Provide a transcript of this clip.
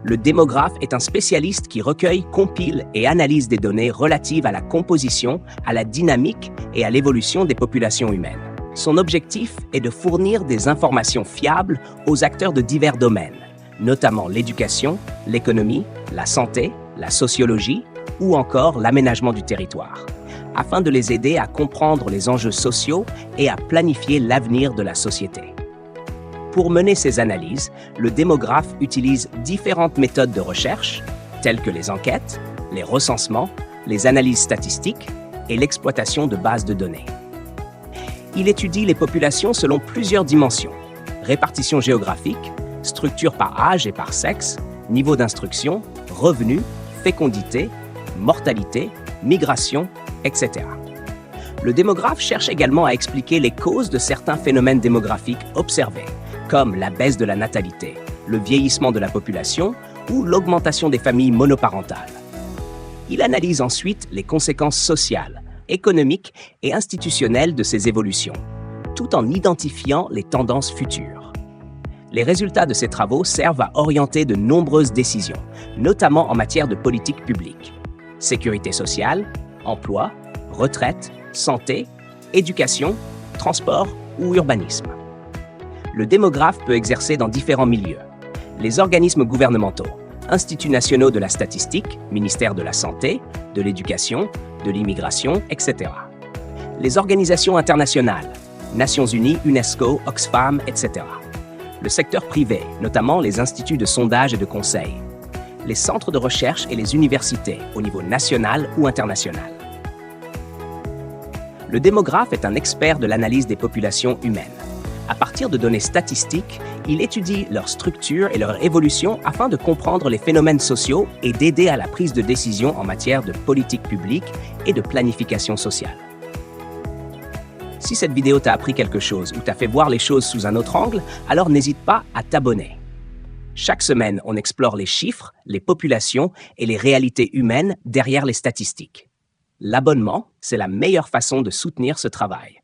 Le démographe est un spécialiste qui recueille, compile et analyse des données relatives à la composition, à la dynamique et à l'évolution des populations humaines. Son objectif est de fournir des informations fiables aux acteurs de divers domaines, notamment l'éducation, l'économie, la santé, la sociologie ou encore l'aménagement du territoire, afin de les aider à comprendre les enjeux sociaux et à planifier l'avenir de la société. Pour mener ces analyses, le démographe utilise différentes méthodes de recherche, telles que les enquêtes, les recensements, les analyses statistiques et l'exploitation de bases de données. Il étudie les populations selon plusieurs dimensions: répartition géographique, structure par âge et par sexe, niveau d'instruction, revenus, fécondité, mortalité, migration, etc. Le démographe cherche également à expliquer les causes de certains phénomènes démographiques observés, comme la baisse de la natalité, le vieillissement de la population ou l'augmentation des familles monoparentales. Il analyse ensuite les conséquences sociales, économiques et institutionnelles de ces évolutions, tout en identifiant les tendances futures. Les résultats de ces travaux servent à orienter de nombreuses décisions, notamment en matière de politique publique: sécurité sociale, emploi, retraite, santé, éducation, transport ou urbanisme. Le démographe peut exercer dans différents milieux: les organismes gouvernementaux, instituts nationaux de la statistique, ministère de la santé, de l'éducation, de l'immigration, etc. Les organisations internationales, Nations Unies, UNESCO, Oxfam, etc. Le secteur privé, notamment les instituts de sondage et de conseil, les centres de recherche et les universités au niveau national ou international. Le démographe est un expert de l'analyse des populations humaines. À partir de données statistiques, il étudie leur structure et leur évolution afin de comprendre les phénomènes sociaux et d'aider à la prise de décision en matière de politique publique et de planification sociale. Si cette vidéo t'a appris quelque chose ou t'a fait voir les choses sous un autre angle, alors n'hésite pas à t'abonner. Chaque semaine, on explore les chiffres, les populations et les réalités humaines derrière les statistiques. L'abonnement, c'est la meilleure façon de soutenir ce travail.